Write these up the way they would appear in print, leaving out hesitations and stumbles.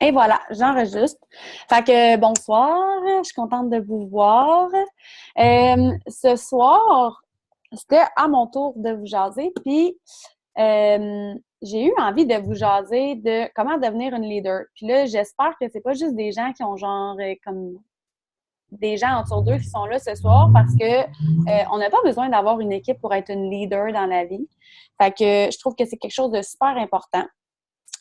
Et voilà, j'enregistre. Fait que bonsoir, je suis contente de vous voir. Ce soir, c'était à mon tour de vous jaser, puis j'ai eu envie de vous jaser de comment devenir une leader. Puis là, j'espère que c'est pas juste des gens qui ont genre comme des gens autour d'eux qui sont là ce soir parce que on n'a pas besoin d'avoir une équipe pour être une leader dans la vie. Fait que je trouve que c'est quelque chose de super important.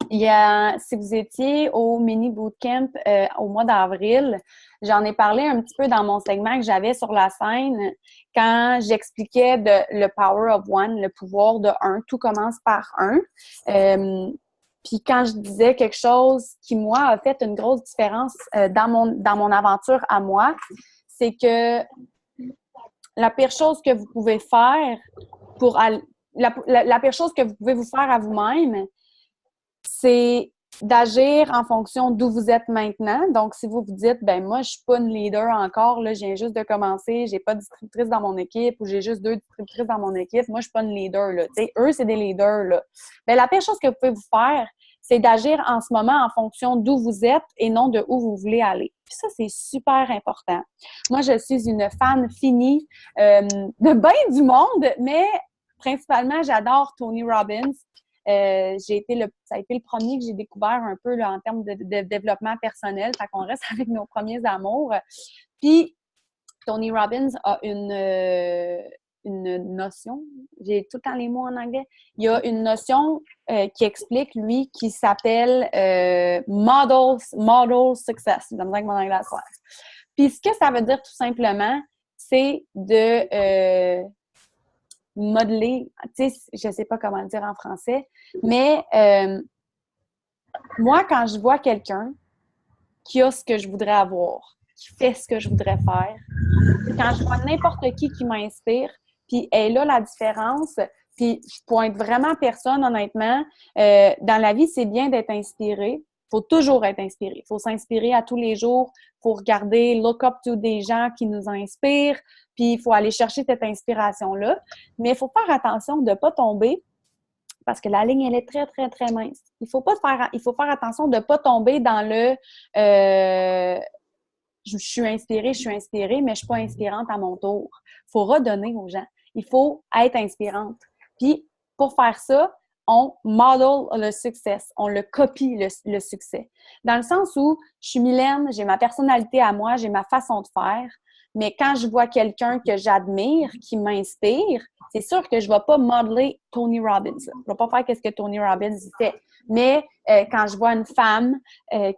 Si vous étiez au mini bootcamp au mois d'avril, j'en ai parlé un petit peu dans mon segment que j'avais sur la scène quand j'expliquais le power of one, le pouvoir de un. Tout commence par un. Puis quand je disais quelque chose qui, moi, a fait une grosse différence dans mon aventure à moi, c'est que la pire chose que vous pouvez faire pour la pire chose que vous pouvez vous faire à vous-même, c'est d'agir en fonction d'où vous êtes maintenant. Donc, si vous vous dites, ben moi, je suis pas une leader encore, là, je viens juste de commencer, j'ai pas de distributrice dans mon équipe ou j'ai juste 2 distributrices dans mon équipe, moi, je suis pas une leader, là. Tu sais, eux, c'est des leaders, là. Ben, la pire chose que vous pouvez vous faire, c'est d'agir en ce moment en fonction d'où vous êtes et non de où vous voulez aller. Puis ça, c'est super important. Moi, je suis une fan finie de bien du monde, mais principalement, j'adore Tony Robbins. Ça a été le premier que j'ai découvert un peu là, en termes de développement personnel. Fait qu'on reste avec nos premiers amours. Puis, Tony Robbins a une notion, j'ai tout le temps les mots en anglais, il y a une notion qui explique, lui, qui s'appelle model success. J'aime bien que mon anglais soit. Puis, ce que ça veut dire tout simplement, c'est de modeler, tu sais, je sais pas comment le dire en français, mais moi, quand je vois quelqu'un qui a ce que je voudrais avoir, qui fait ce que je voudrais faire, quand je vois n'importe qui m'inspire, puis elle est là la différence, puis je pointe vraiment personne, honnêtement. Dans la vie, c'est bien d'être inspiré. Il faut toujours être inspiré. Il faut s'inspirer à tous les jours. Il faut regarder, look up to des gens qui nous inspirent, puis il faut aller chercher cette inspiration-là. Mais il faut faire attention de ne pas tomber parce que la ligne, elle est très, très, très mince. Il faut faire attention de ne pas tomber dans le je suis inspirée, mais je suis pas inspirante à mon tour. Il faut redonner aux gens. Il faut être inspirante. Puis, pour faire ça, on model le succès, on le copie le succès. Dans le sens où je suis Mylène, j'ai ma personnalité à moi, j'ai ma façon de faire, mais quand je vois quelqu'un que j'admire, qui m'inspire, c'est sûr que je ne vais pas modeler Tony Robbins. Je ne vais pas faire ce que Tony Robbins fait. Mais quand je vois une femme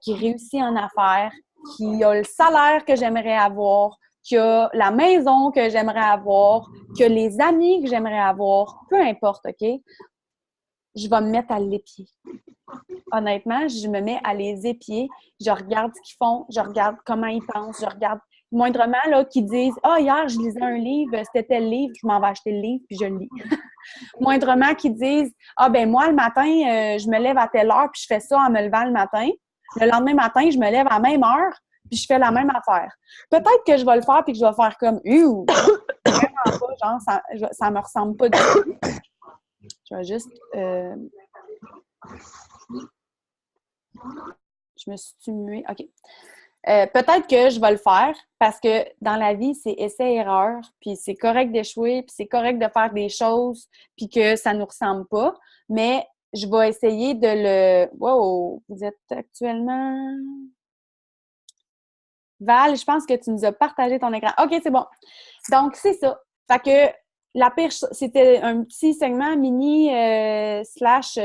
qui réussit en affaires, qui a le salaire que j'aimerais avoir, qui a la maison que j'aimerais avoir, qui a les amis que j'aimerais avoir, peu importe, OK? Je vais me mettre à l'épier. Honnêtement, je me mets à les épier. Je regarde ce qu'ils font, je regarde comment ils pensent, je regarde moindrement là, qu'ils disent « Ah, oh, hier, je lisais un livre, c'était tel livre, je m'en vais acheter le livre, puis je le lis. » Moindrement qu'ils disent « Ah, ben moi, le matin, je me lève à telle heure, puis je fais ça en me levant le matin. Le lendemain matin, je me lève à la même heure, puis je fais la même affaire. » Peut-être que je vais le faire, puis que je vais faire comme « Ouh! » Vraiment pas, genre, ça me ressemble pas du tout. Je vais juste... Je me suis muée. OK. Peut-être que je vais le faire parce que dans la vie, c'est essai-erreur, puis c'est correct d'échouer, puis c'est correct de faire des choses, puis que ça ne nous ressemble pas. Mais je vais essayer de le... Wow! Vous êtes actuellement... Val, je pense que tu nous as partagé ton écran. OK, c'est bon. Donc, c'est ça. Fait que la pire c'était un petit segment mini slash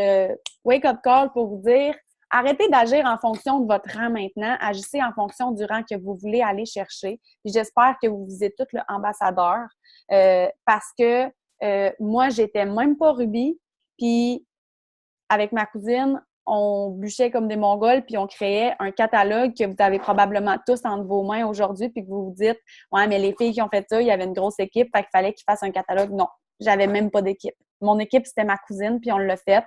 wake-up call pour vous dire arrêtez d'agir en fonction de votre rang maintenant. Agissez en fonction du rang que vous voulez aller chercher. Puis j'espère que vous êtes tous l'ambassadeur parce que moi, j'étais même pas Ruby. Puis avec ma cousine, on bûchait comme des Mongols, puis on créait un catalogue que vous avez probablement tous entre vos mains aujourd'hui, puis que vous vous dites « Ouais, mais les filles qui ont fait ça, il y avait une grosse équipe, fait qu'il fallait qu'ils fassent un catalogue. » Non, j'avais même pas d'équipe. Mon équipe, c'était ma cousine, puis on l'a fait.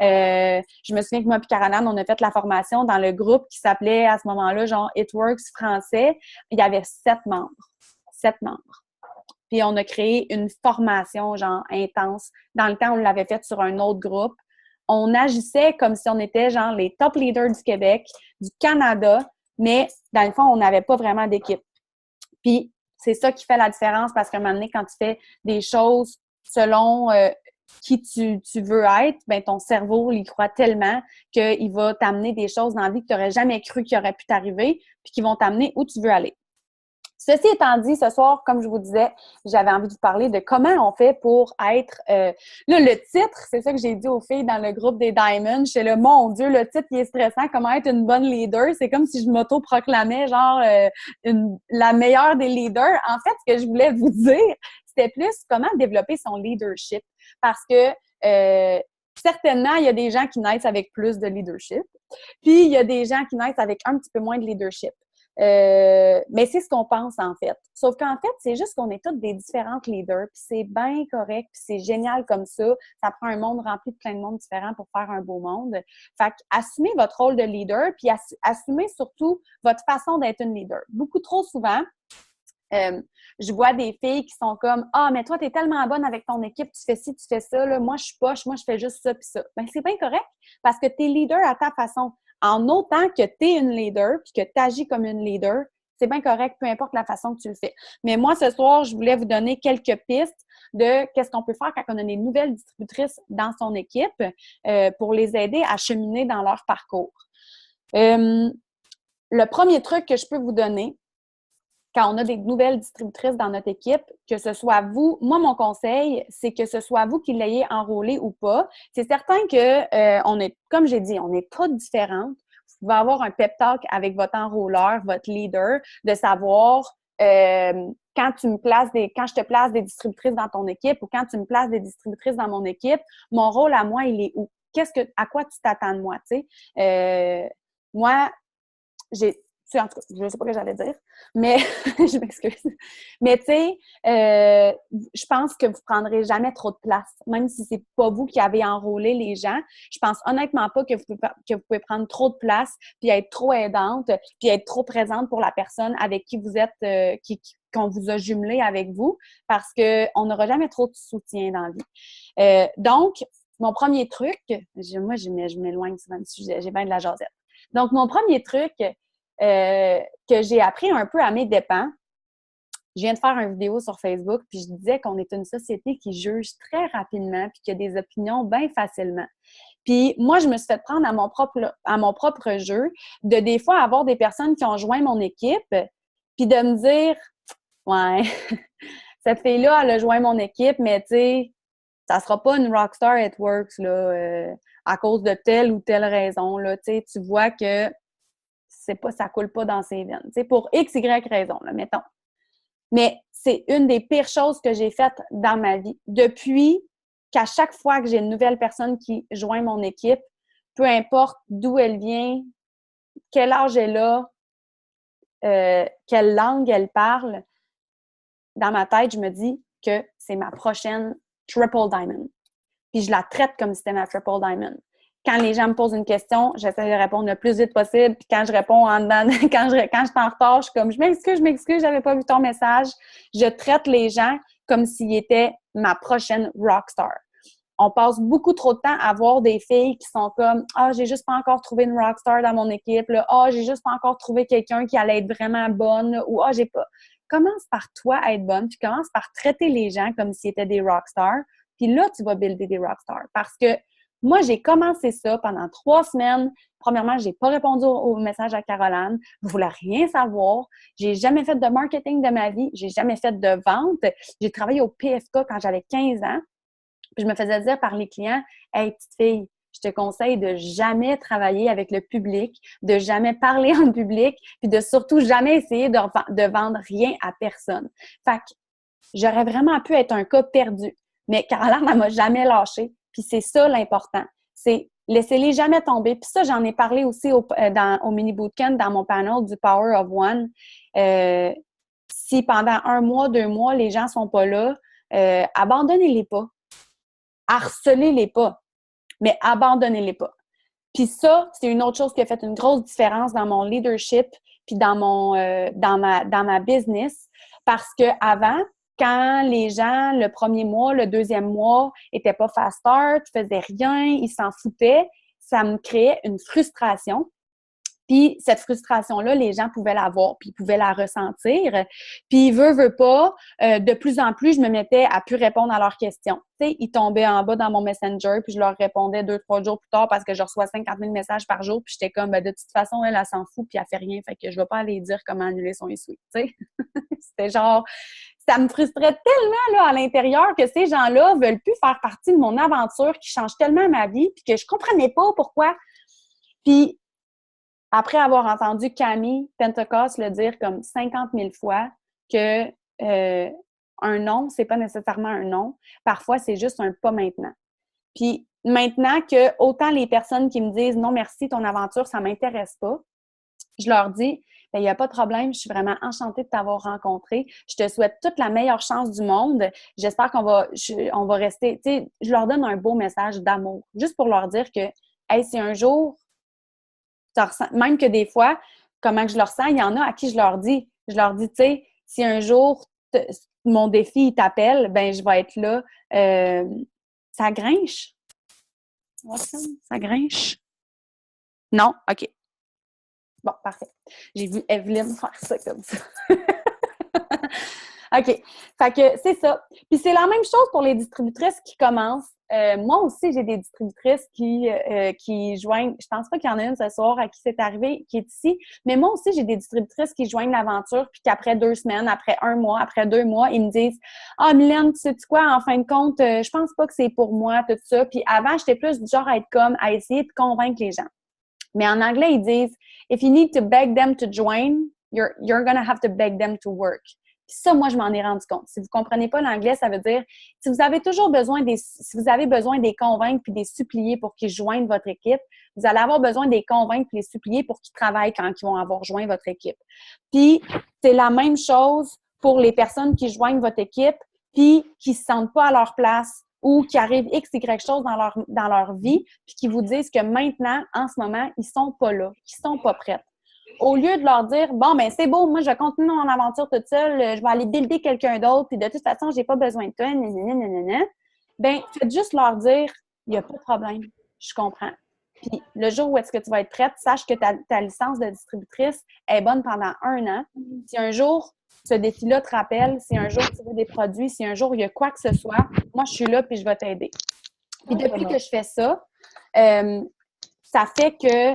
Je me souviens que moi et Caroline, on a fait la formation dans le groupe qui s'appelait à ce moment-là, genre It Works français. Il y avait 7 membres. 7 membres. Puis on a créé une formation, genre, intense. Dans le temps, on l'avait faite sur un autre groupe. on agissait comme si on était genre les top leaders du Québec, du Canada, mais dans le fond, on n'avait pas vraiment d'équipe. Puis, c'est ça qui fait la différence parce qu'à un moment donné, quand tu fais des choses selon qui tu veux être, ben ton cerveau, il croit tellement qu'il va t'amener des choses dans la vie que tu n'aurais jamais cru qu'il aurait pu t'arriver puis qui vont t'amener où tu veux aller. Ceci étant dit, ce soir, comme je vous disais, j'avais envie de vous parler de comment on fait pour être... là, le titre, c'est ça que j'ai dit aux filles dans le groupe des Diamonds. Je suis là, mon Dieu, le titre, il est stressant. Comment être une bonne leader? C'est comme si je m'auto-proclamais genre la meilleure des leaders. En fait, ce que je voulais vous dire, c'était plus comment développer son leadership. Parce que certainement, il y a des gens qui naissent avec plus de leadership. Puis, il y a des gens qui naissent avec un petit peu moins de leadership. Mais c'est ce qu'on pense, en fait. Sauf qu'en fait, c'est juste qu'on est toutes des différentes leaders, puis c'est bien correct, puis c'est génial comme ça. Ça prend un monde rempli de plein de monde différents pour faire un beau monde. Fait qu'assumez votre rôle de leader, puis assumez surtout votre façon d'être une leader. Beaucoup trop souvent, je vois des filles qui sont comme « Ah, mais toi, t'es tellement bonne avec ton équipe, tu fais ci, tu fais ça, là. Moi, je suis poche, moi, je fais juste ça puis ça. » Ben, c'est bien correct parce que t'es leader à ta façon. En autant que t'es une leader puis que t'agis comme une leader, c'est bien correct, peu importe la façon que tu le fais. Mais moi, ce soir, je voulais vous donner quelques pistes de qu'est-ce qu'on peut faire quand on a des nouvelles distributrices dans son équipe pour les aider à cheminer dans leur parcours. Le premier truc que je peux vous donner, quand on a des nouvelles distributrices dans notre équipe, que ce soit vous, moi, mon conseil, c'est que ce soit vous qui l'ayez enrôlé ou pas. C'est certain que on est, comme j'ai dit, on est toutes différentes. Vous pouvez avoir un pep talk avec votre enrôleur, votre leader, de savoir quand je te place des distributrices dans ton équipe ou quand tu me places des distributrices dans mon équipe, mon rôle à moi, il est où? À quoi tu t'attends de moi, tu sais? Moi, en tout cas, je ne sais pas ce que j'allais dire, mais je m'excuse. Mais tu sais, je pense que vous ne prendrez jamais trop de place, même si c'est pas vous qui avez enrôlé les gens. Je pense honnêtement pas que vous pouvez prendre trop de place, puis être trop aidante, puis être trop présente pour la personne avec qui vous êtes, qu'on vous a jumelé avec vous, parce qu'on n'aura jamais trop de soutien dans la vie. Donc, mon premier truc, moi, je m'éloigne souvent du sujet, j'ai bien de la jasette. Donc, mon premier truc que j'ai appris un peu à mes dépens, je viens de faire une vidéo sur Facebook, puis je disais qu'on est une société qui juge très rapidement puis qui a des opinions bien facilement. Puis moi, je me suis fait prendre à mon propre jeu de des fois avoir des personnes qui ont joint mon équipe puis de me dire « Ouais, cette fille-là, elle a joint mon équipe, mais tu sais, ça sera pas une rockstar at works là, à cause de telle ou telle raison. Là, tu vois que ça coule pas dans ses veines. Tu sais, pour X, Y raison, là, mettons. Mais c'est une des pires choses que j'ai faites dans ma vie. Depuis qu'à chaque fois que j'ai une nouvelle personne qui joint mon équipe, peu importe d'où elle vient, quel âge elle a, quelle langue elle parle, dans ma tête, je me dis que c'est ma prochaine Triple Diamond. Puis je la traite comme si c'était ma Triple Diamond. Quand les gens me posent une question, j'essaie de répondre le plus vite possible. Puis quand je réponds en dedans, quand je suis en retard, je suis comme « Je m'excuse, j'avais pas vu ton message. » Je traite les gens comme s'ils étaient ma prochaine rockstar. On passe beaucoup trop de temps à voir des filles qui sont comme « Ah, j'ai juste pas encore trouvé une rockstar dans mon équipe. » Ah, j'ai juste pas encore trouvé quelqu'un qui allait être vraiment bonne. Là. Ou « Ah, j'ai pas... » Commence par toi à être bonne, puis commence par traiter les gens comme s'ils étaient des rockstars. Puis là, tu vas builder des rockstars. Parce que moi, j'ai commencé ça pendant 3 semaines. Premièrement, j'ai pas répondu au message à Caroline. Je voulais rien savoir. J'ai jamais fait de marketing de ma vie. J'ai jamais fait de vente. J'ai travaillé au PFK quand j'avais 15 ans. Puis je me faisais dire par les clients, « Hey, petite fille, je te conseille de jamais travailler avec le public, de jamais parler en public, puis de surtout jamais essayer de vendre rien à personne. » Fait que j'aurais vraiment pu être un cas perdu. Mais Caroline, elle m'a jamais lâché. Puis c'est ça l'important. C'est laissez-les jamais tomber. Puis ça, j'en ai parlé aussi au mini bootcamp dans mon panel du Power of One. Si pendant 1 mois, 2 mois, les gens sont pas là, abandonnez-les pas. Harcelez-les pas. Mais abandonnez-les pas. Puis ça, c'est une autre chose qui a fait une grosse différence dans mon leadership puis dans ma business. Parce que avant, quand les gens, le premier mois, le deuxième mois, étaient pas fast start, faisaient rien, ils s'en foutaient, ça me créait une frustration. Puis cette frustration-là, les gens pouvaient la voir, puis ils pouvaient la ressentir. Puis veut pas, de plus en plus, je me mettais à plus répondre à leurs questions. Tu sais, ils tombaient en bas dans mon Messenger, puis je leur répondais 2-3 jours plus tard parce que je reçois 50 000 messages par jour, puis j'étais comme, ben, de toute façon, elle s'en fout, puis elle fait rien, fait que je vais pas aller dire comment annuler son essuie, tu sais. C'était genre, ça me frustrait tellement là à l'intérieur que ces gens-là veulent plus faire partie de mon aventure qui change tellement ma vie, puis que je comprenais pas pourquoi. Puis après avoir entendu Camille Pentecost le dire comme 50 000 fois que un non, c'est pas nécessairement un non. Parfois, c'est juste un pas maintenant. Puis maintenant que autant les personnes qui me disent non merci, ton aventure, ça m'intéresse pas, je leur dis il n'y a pas de problème, je suis vraiment enchantée de t'avoir rencontré. Je te souhaite toute la meilleure chance du monde. J'espère on va rester, tu sais, je leur donne un beau message d'amour, juste pour leur dire que, hey, si un jour, même que des fois, comment que je le ressens, il y en a à qui je leur dis, tu sais, si un jour mon défi t'appelle, ben je vais être là. Ça grinche? Ça grinche? Non? OK. Bon, parfait. J'ai vu Evelyne faire ça comme ça. OK. Fait que c'est ça. Puis c'est la même chose pour les distributrices qui commencent. Moi aussi, j'ai des distributrices qui joignent. Je pense pas qu'il y en a une ce soir à qui c'est arrivé, qui est ici. Mais moi aussi, j'ai des distributrices qui joignent l'aventure, puis qu'après 2 semaines, après 1 mois, après 2 mois, ils me disent ah, Mylène, tu sais quoi, en fin de compte, je pense pas que c'est pour moi, tout ça. Puis avant, j'étais plus du genre à être comme, à essayer de convaincre les gens. Mais en anglais, ils disent if you need to beg them to join, you're gonna have to beg them to work. Puis ça, moi, je m'en ai rendu compte. Si vous comprenez pas l'anglais, ça veut dire si vous avez besoin des convaincre puis des supplier pour qu'ils joignent votre équipe, vous allez avoir besoin des convaincre puis les supplier pour qu'ils travaillent quand ils vont avoir joint votre équipe. Puis c'est la même chose pour les personnes qui joignent votre équipe puis qui se sentent pas à leur place ou qui arrivent X, Y chose dans leur vie, puis qui vous disent que maintenant, en ce moment, ils sont pas là, qu'ils sont pas prêts. Au lieu de leur dire, bon, ben c'est beau, moi, je continue mon aventure toute seule, je vais aller builder quelqu'un d'autre, puis de toute façon, j'ai pas besoin de toi, nanana, ben faites juste leur dire, il n'y a pas de problème, je comprends. Puis le jour où est-ce que tu vas être prête, sache que ta licence de distributrice est bonne pendant 1 an. Si un jour, ce défi-là te rappelle, si un jour tu veux des produits, si un jour il y a quoi que ce soit, moi, je suis là puis je vais t'aider. Puis depuis que je fais ça, ça fait que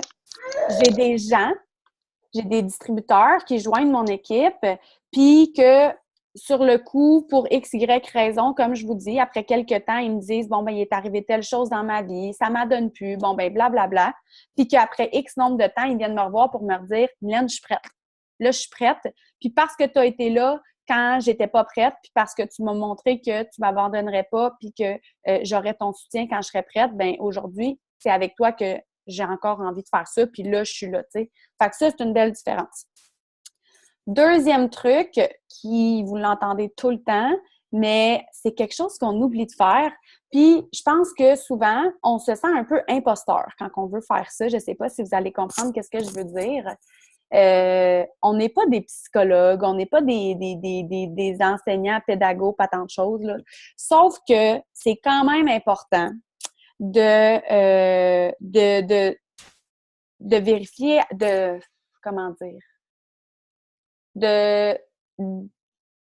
j'ai des distributeurs qui joignent mon équipe, puis que sur le coup, pour X, Y raison, comme je vous dis, après quelques temps, ils me disent, bon, ben, il est arrivé telle chose dans ma vie, ça m'adonne plus, bon, ben, blablabla. Puis qu'après X nombre de temps, ils viennent me revoir pour me dire, Mylène, je suis prête. Là, je suis prête. Puis parce que tu as été là quand j'étais pas prête, puis parce que tu m'as montré que tu m'abandonnerais pas, puis que j'aurais ton soutien quand je serais prête, ben aujourd'hui, c'est avec toi que j'ai encore envie de faire ça, puis là, je suis là, tu sais. Fait que ça, c'est une belle différence. Deuxième truc, qui vous l'entendez tout le temps, mais c'est quelque chose qu'on oublie de faire. Puis, je pense que souvent, on se sent un peu imposteur quand on veut faire ça. Je ne sais pas si vous allez comprendre qu'est-ce que je veux dire. On n'est pas des psychologues, on n'est pas des enseignants, pédagogues, pas tant de choses, là. Sauf que c'est quand même important de vérifier, comment dire,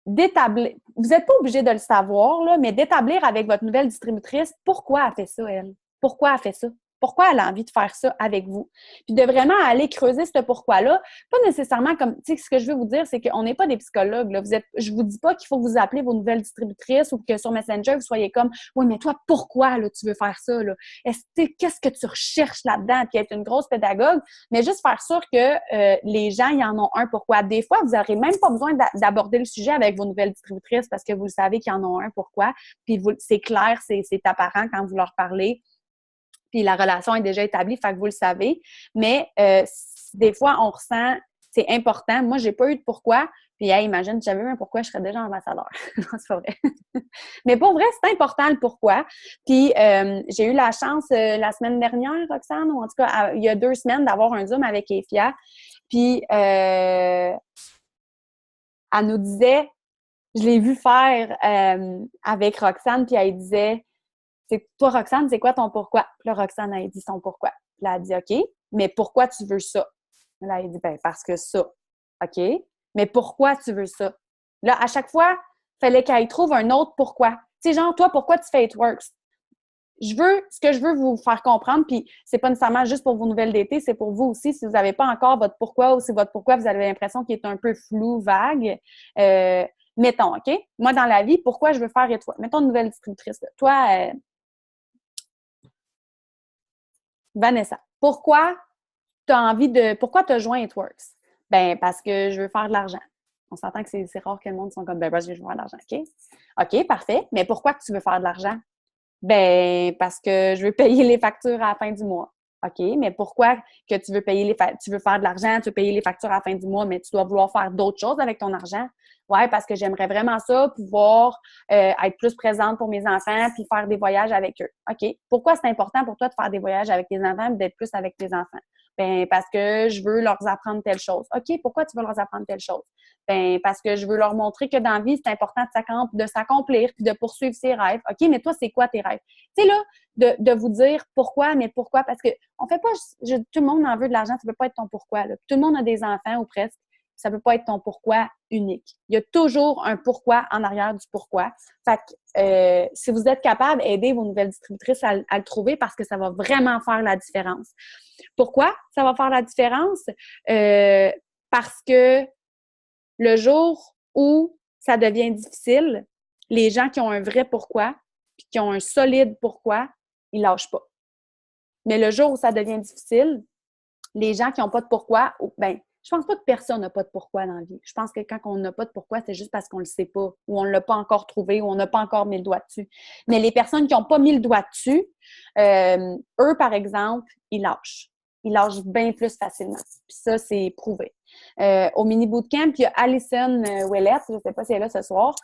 d'établir, vous n'êtes pas obligé de le savoir, là, mais d'établir avec votre nouvelle distributrice pourquoi elle fait ça, elle. Pourquoi elle fait ça? Pourquoi elle a envie de faire ça avec vous? Puis de vraiment aller creuser ce pourquoi-là. Pas nécessairement comme, tu sais, ce que je veux vous dire, c'est qu'on n'est pas des psychologues, là. Je vous dis pas qu'il faut que vous appelez vos nouvelles distributrices ou que sur Messenger, vous soyez comme, oui, mais toi, pourquoi, là, tu veux faire ça, là? Qu'est-ce que tu recherches là-dedans? Puis être une grosse pédagogue, mais juste faire sûr que les gens, ils en ont un pourquoi. Des fois, vous n'aurez même pas besoin d'aborder le sujet avec vos nouvelles distributrices parce que vous savez qu'ils en ont un pourquoi. Puis c'est clair, c'est apparent quand vous leur parlez. Puis la relation est déjà établie, fait que vous le savez. Mais des fois, on ressent, c'est important. Moi, j'ai pas eu de pourquoi. Puis, hey, imagine, si j'avais eu un pourquoi, je serais déjà ambassadeur. Non, c'est pas vrai. Mais pour vrai, c'est important le pourquoi. Puis, j'ai eu la chance la semaine dernière, Roxane, ou en tout cas, il y a 2 semaines, d'avoir un Zoom avec Efia. Puis, elle nous disait, je l'ai vu faire avec Roxane, puis elle disait, toi, Roxane, c'est quoi ton pourquoi? Puis là, Roxane, elle dit son pourquoi. Puis là, elle dit, OK, mais pourquoi tu veux ça? Là, elle dit, ben parce que ça. OK, mais pourquoi tu veux ça? Là, à chaque fois, il fallait qu'elle trouve un autre pourquoi. Tu sais, genre, toi, pourquoi tu fais It Works? Ce que je veux vous faire comprendre, puis c'est pas nécessairement juste pour vos nouvelles d'été, c'est pour vous aussi, si vous n'avez pas encore votre pourquoi ou si votre pourquoi, vous avez l'impression qu'il est un peu flou, vague. Mettons, OK? Moi, dans la vie, pourquoi je veux faire It Works? Mettons une nouvelle distributrice. Là. Toi, Vanessa, pourquoi pourquoi tu as joint It Works? Ben, parce que je veux faire de l'argent. On s'entend que c'est rare que le monde soit comme, ben, parce que je veux faire de l'argent, OK? OK, parfait. Mais pourquoi que tu veux faire de l'argent? Ben, parce que je veux payer les factures à la fin du mois. OK, mais pourquoi que tu veux tu veux faire de l'argent, tu veux payer les factures à la fin du mois, mais tu dois vouloir faire d'autres choses avec ton argent? Ouais, parce que j'aimerais vraiment ça, pouvoir être plus présente pour mes enfants puis faire des voyages avec eux. OK. Pourquoi c'est important pour toi de faire des voyages avec tes enfants et d'être plus avec tes enfants? Ben, parce que je veux leur apprendre telle chose. OK, pourquoi tu veux leur apprendre telle chose? Ben, parce que je veux leur montrer que dans la vie, c'est important de s'accomplir puis de poursuivre ses rêves. OK, mais toi, c'est quoi tes rêves? Tu sais, là, de vous dire pourquoi, mais pourquoi? Parce que on fait pas, tout le monde en veut de l'argent, ça peut pas être ton pourquoi. Là. Tout le monde a des enfants ou presque, ça peut pas être ton pourquoi unique. Il y a toujours un pourquoi en arrière du pourquoi. Fait que si vous êtes capable, aidez vos nouvelles distributrices à le trouver parce que ça va vraiment faire la différence. Pourquoi ça va faire la différence? Parce que le jour où ça devient difficile, les gens qui ont un vrai pourquoi puis qui ont un solide pourquoi, ils lâchent pas. Mais le jour où ça devient difficile, les gens qui n'ont pas de pourquoi, ben, je pense pas que personne n'a pas de pourquoi dans la vie. Je pense que quand on n'a pas de pourquoi, c'est juste parce qu'on le sait pas, ou on l'a pas encore trouvé, ou on n'a pas encore mis le doigt dessus. Mais les personnes qui n'ont pas mis le doigt dessus, eux, par exemple, ils lâchent. Ils lâchent bien plus facilement. Puis ça, c'est prouvé. Au mini bootcamp, il y a Alison Ouellette, je ne sais pas si elle est là ce soir,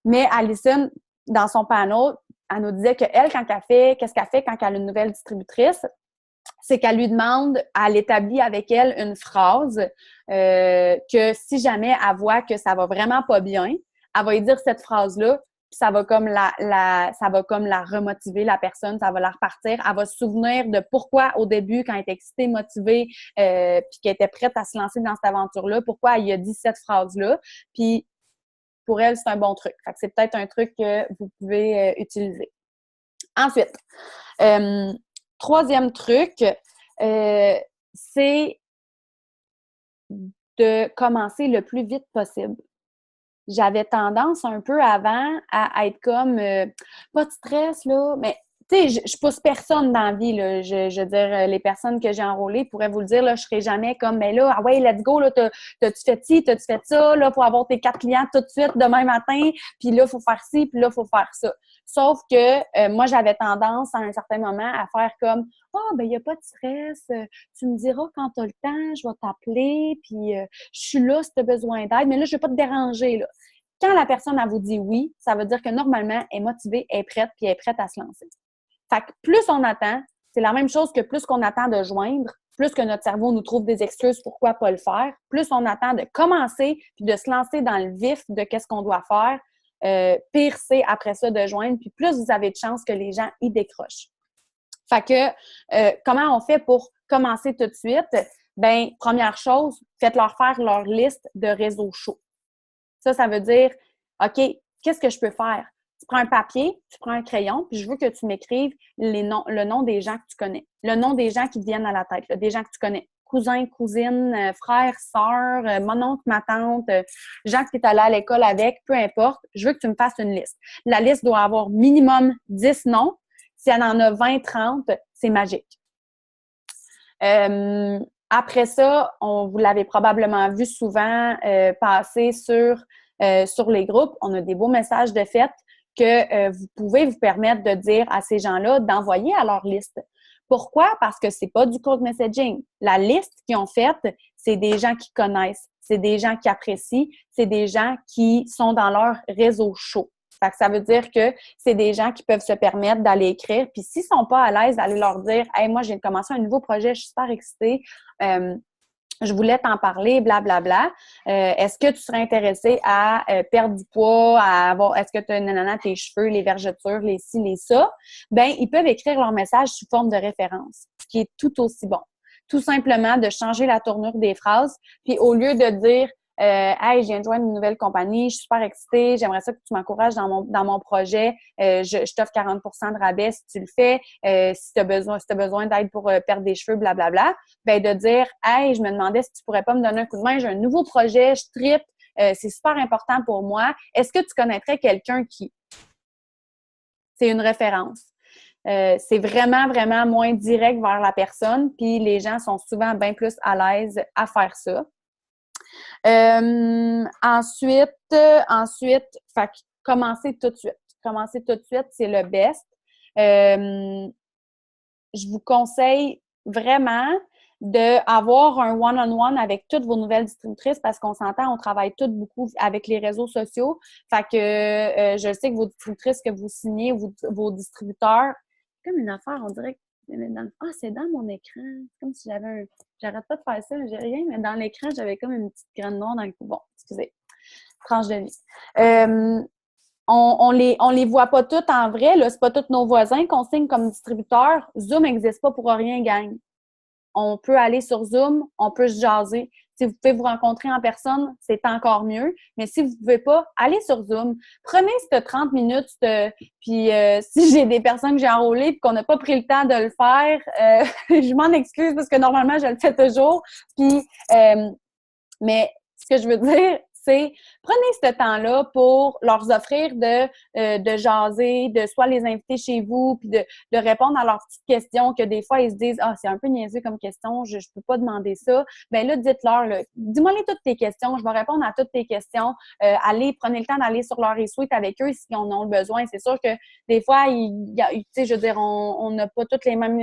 mais Alison, dans son panneau, elle nous disait qu'elle, qu'est-ce qu'elle fait quand elle a une nouvelle distributrice? C'est qu'elle lui demande, elle établit avec elle une phrase que si jamais elle voit que ça va vraiment pas bien, elle va lui dire cette phrase-là, puis ça va comme ça va comme la remotiver, la personne, ça va la repartir. Elle va se souvenir de pourquoi au début, quand elle était excitée, motivée, puis qu'elle était prête à se lancer dans cette aventure-là, pourquoi elle a dit cette phrase-là. Puis pour elle, c'est un bon truc. Fait que c'est peut-être un truc que vous pouvez utiliser. Ensuite, troisième truc, c'est de commencer le plus vite possible. J'avais tendance un peu avant à être comme pas de stress, là, mais tu sais, je pousse personne dans la vie, là. Je veux dire, les personnes que j'ai enrôlées pourraient vous le dire, là, je serai jamais comme, mais là, ah ouais, let's go, là, t'as-tu fait ci, t'as-tu fait ça, là, faut avoir tes 4 clients tout de suite demain matin, puis là, faut faire ci, puis là, faut faire ça. Sauf que moi, j'avais tendance à un certain moment à faire comme, ben, il n'y a pas de stress, tu me diras quand tu as le temps, je vais t'appeler, puis je suis là si tu as besoin d'aide, mais là, je ne vais pas te déranger, là. Quand la personne, elle vous dit oui, ça veut dire que normalement, elle est motivée, elle est prête, puis elle est prête à se lancer. Fait que plus on attend, c'est la même chose que plus qu'on attend de joindre, plus que notre cerveau nous trouve des excuses pourquoi pas le faire, plus on attend de commencer puis de se lancer dans le vif de qu'est-ce qu'on doit faire, pire c'est après ça de joindre, puis plus vous avez de chances que les gens y décrochent. Fait que, comment on fait pour commencer tout de suite? Ben, première chose, faites-leur faire leur liste de réseaux chauds. Ça veut dire, OK, qu'est-ce que je peux faire? Tu prends un papier, tu prends un crayon, puis je veux que tu m'écrives le nom des gens que tu connais. Le nom des gens qui te viennent à la tête, là, des gens que tu connais. Cousin, cousine, frère, sœur, mon oncle, ma tante, gens que tu es allé à l'école avec, peu importe. Je veux que tu me fasses une liste. La liste doit avoir minimum 10 noms. Si elle en a 20, 30, c'est magique. Après ça, vous l'avez probablement vu souvent passer sur les groupes. On a des beaux messages de fête que vous pouvez vous permettre de dire à ces gens-là d'envoyer à leur liste. Pourquoi? Parce que c'est pas du cold messaging. La liste qu'ils ont faite, c'est des gens qui connaissent, c'est des gens qui apprécient, c'est des gens qui sont dans leur réseau chaud. Fait que ça veut dire que c'est des gens qui peuvent se permettre d'aller écrire. Puis s'ils sont pas à l'aise, d'aller leur dire « Hey, moi, j'ai commencé un nouveau projet, je suis super excitée. je voulais t'en parler, blablabla. Est-ce que tu serais intéressé à perdre du poids, à avoir, est-ce que tu as nanana, tes cheveux, les vergetures, les ci, les ça? Ben, ils peuvent écrire leur message sous forme de référence, ce qui est tout aussi bon. Tout simplement de changer la tournure des phrases, puis au lieu de dire hey, je viens de joindre une nouvelle compagnie, je suis super excitée, j'aimerais ça que tu m'encourages dans mon projet, je t'offre 40 de rabais si tu le fais, si tu as besoin d'aide pour perdre des cheveux, blablabla, ben de dire hey, je me demandais si tu pourrais pas me donner un coup de main, j'ai un nouveau projet, je trippe, c'est super important pour moi. Est-ce que tu connaîtrais quelqu'un qui... C'est une référence. C'est vraiment, vraiment moins direct vers la personne, puis les gens sont souvent bien plus à l'aise à faire ça. Ensuite, fait que commencer tout de suite. Commencer tout de suite, c'est le best. Je vous conseille vraiment d'avoir un one-on-one avec toutes vos nouvelles distributrices parce qu'on s'entend, on travaille toutes beaucoup avec les réseaux sociaux. Fait que je sais que vos distributrices que vous signez, vos distributeurs, c'est comme une affaire, on dirait que c'est dans mon écran. C'est comme si j'avais un... J'arrête pas de faire ça, j'ai rien, mais dans l'écran, j'avais comme une petite graine noire dans le cou. Bon, excusez. Tranche de vie. On les voit pas toutes en vrai, là. C'est pas tous nos voisins qu'on signe comme distributeurs. Zoom n'existe pas pour rien, gang. On peut aller sur Zoom, on peut se jaser. Si vous pouvez vous rencontrer en personne, c'est encore mieux. Mais si vous ne pouvez pas, allez sur Zoom. Prenez ces 30 minutes. Puis si j'ai des personnes que j'ai enrôlées et qu'on n'a pas pris le temps de le faire, je m'en excuse parce que normalement, je le fais toujours. Puis, mais ce que je veux dire, c'est prenez ce temps-là pour leur offrir de jaser, de soit les inviter chez vous, puis de répondre à leurs petites questions que des fois, ils se disent « Ah, c'est un peu niaiseux comme question, je peux pas demander ça. » Bien là, dites-leur, là, dis-moi toutes tes questions, je vais répondre à toutes tes questions. Allez, prenez le temps d'aller sur leur e-suite avec eux s'ils en ont besoin. C'est sûr que des fois, tu sais, je veux dire, on n'a pas toutes les mêmes...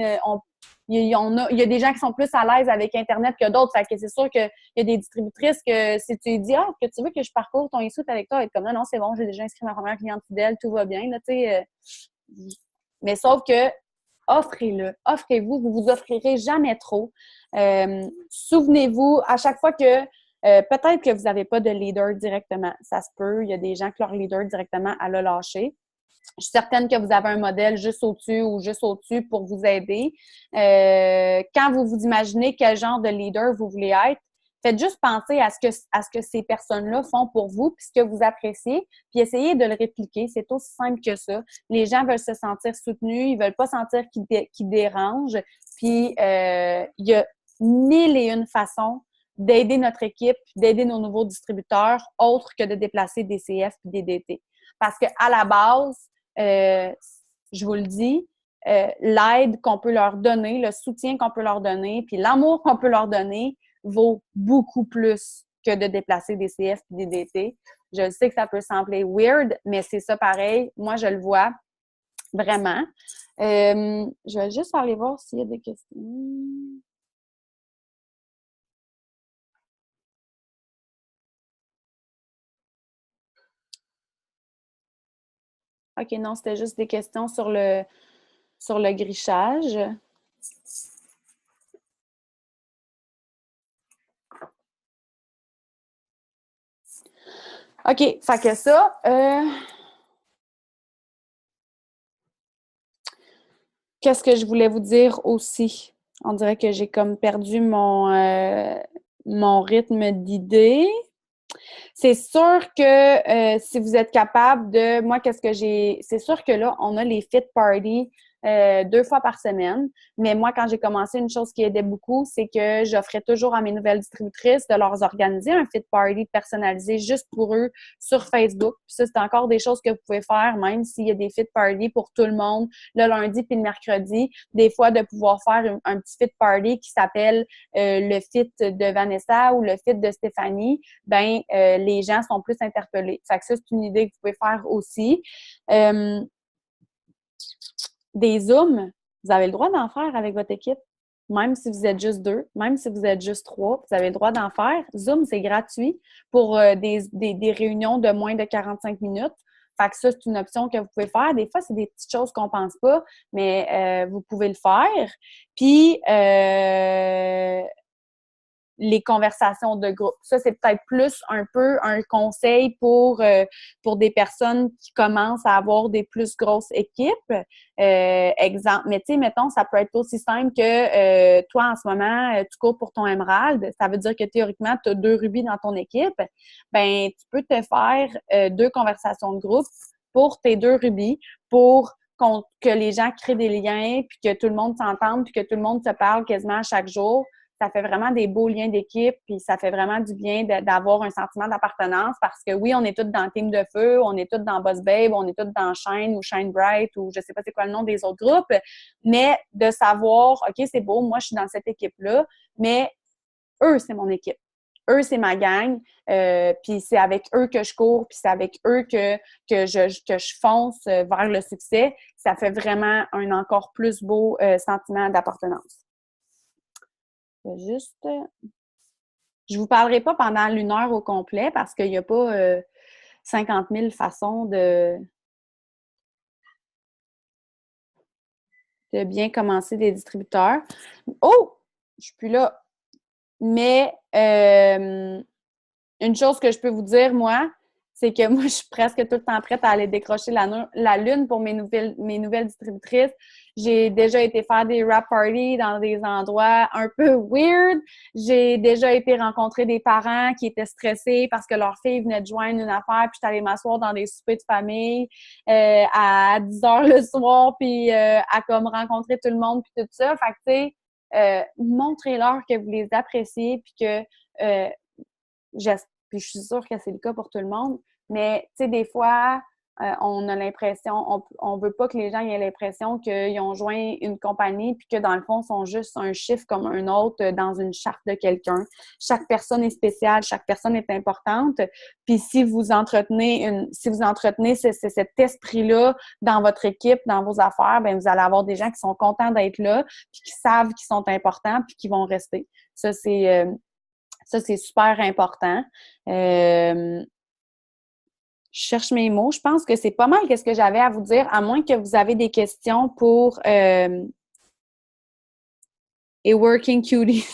il y a des gens qui sont plus à l'aise avec Internet que d'autres. Fait que c'est sûr qu'il y a des distributrices que si tu lui dis que tu veux que je parcours ton e-suite avec toi, elle va être comme non, c'est bon, j'ai déjà inscrit ma première cliente fidèle, tout va bien. Là, mais sauf que offrez-le, offrez-vous, vous vous offrirez jamais trop. Souvenez-vous, à chaque fois que peut-être que vous n'avez pas de leader directement, ça se peut, il y a des gens que leur leader directement, elle a lâché. Je suis certaine que vous avez un modèle juste au-dessus ou juste au-dessus pour vous aider. Quand vous vous imaginez quel genre de leader vous voulez être, faites juste penser à ce que ces personnes-là font pour vous, puis ce que vous appréciez, puis essayez de le répliquer. C'est aussi simple que ça. Les gens veulent se sentir soutenus, ils veulent pas sentir qu'ils dérangent. Puis, il y a mille et une façons d'aider notre équipe, d'aider nos nouveaux distributeurs, autres que de déplacer des CF et des DT. Parce qu'à la base, je vous le dis, l'aide qu'on peut leur donner, le soutien qu'on peut leur donner, puis l'amour qu'on peut leur donner vaut beaucoup plus que de déplacer des CF et des DT. Je sais que ça peut sembler weird, mais c'est ça pareil. Moi, je le vois vraiment. Je vais juste aller voir s'il y a des questions. OK, non, c'était juste des questions sur le grichage. OK, fait que ça, qu'est-ce que je voulais vous dire aussi? On dirait que j'ai comme perdu mon rythme d'idée. C'est sûr que si vous êtes capable de... Moi, qu'est-ce que j'ai... C'est sûr que là, on a les fit parties 2 fois par semaine. Mais moi, quand j'ai commencé, une chose qui aidait beaucoup, c'est que j'offrais toujours à mes nouvelles distributrices de leur organiser un fit party personnalisé juste pour eux sur Facebook. Puis ça, c'est encore des choses que vous pouvez faire, même s'il y a des fit parties pour tout le monde, le lundi puis le mercredi. Des fois, de pouvoir faire un petit fit party qui s'appelle le fit de Vanessa ou le fit de Stéphanie, ben les gens sont plus interpellés. Fait que ça, c'est une idée que vous pouvez faire aussi. Des Zooms, vous avez le droit d'en faire avec votre équipe. Même si vous êtes juste 2, même si vous êtes juste 3, vous avez le droit d'en faire. Zoom, c'est gratuit pour des réunions de moins de 45 minutes. Fait que ça, c'est une option que vous pouvez faire. Des fois, c'est des petites choses qu'on pense pas, mais vous pouvez le faire. Puis, les conversations de groupe. Ça, c'est peut-être plus un peu un conseil pour des personnes qui commencent à avoir des plus grosses équipes. Exemple, mais tu sais, mettons, ça peut être aussi simple que toi, en ce moment, tu cours pour ton émeraude. Ça veut dire que théoriquement, tu as 2 rubis dans ton équipe. Ben, tu peux te faire 2 conversations de groupe pour tes 2 rubis, pour que les gens créent des liens, puis que tout le monde s'entende, puis que tout le monde se parle quasiment à chaque jour. Ça fait vraiment des beaux liens d'équipe, puis ça fait vraiment du bien d'avoir un sentiment d'appartenance parce que oui, on est tous dans Team de Feu, on est tous dans Boss Babe, on est tous dans Shine ou Shine Bright ou je sais pas c'est quoi le nom des autres groupes, mais de savoir, OK, c'est beau, moi je suis dans cette équipe-là, mais eux, c'est mon équipe. Eux, c'est ma gang, puis c'est avec eux que je cours, puis c'est avec eux que je fonce vers le succès. Ça fait vraiment un encore plus beau sentiment d'appartenance. Juste... Je vous parlerai pas pendant l'1 heure au complet parce qu'il n'y a pas 50 000 façons de bien commencer des distributeurs. Oh! Je suis plus là. Mais une chose que je peux vous dire, moi, c'est que moi, je suis presque tout le temps prête à aller décrocher la lune pour mes nouvelles distributrices. J'ai déjà été faire des wrap parties dans des endroits un peu weird. J'ai déjà été rencontrer des parents qui étaient stressés parce que leur fille venait de joindre une affaire, puis j'étais allée m'asseoir dans des soupers de famille à 10 heures le soir, puis à comme rencontrer tout le monde, puis tout ça. Fait que, tu sais, montrez-leur que vous les appréciez, puis que puis je suis sûre que c'est le cas pour tout le monde, mais tu sais, des fois, on a l'impression, on veut pas que les gens aient l'impression qu'ils ont joint une compagnie puis que dans le fond, ils sont juste un chiffre comme un autre dans une charte de quelqu'un. Chaque personne est spéciale, chaque personne est importante. Puis si vous entretenez cet esprit-là dans votre équipe, dans vos affaires, ben vous allez avoir des gens qui sont contents d'être là, puis qui savent qu'ils sont importants, puis qui vont rester. Ça, c'est super important. Je cherche mes mots. Je pense que c'est pas mal ce que j'avais à vous dire, à moins que vous avez des questions pour et Working Cuties.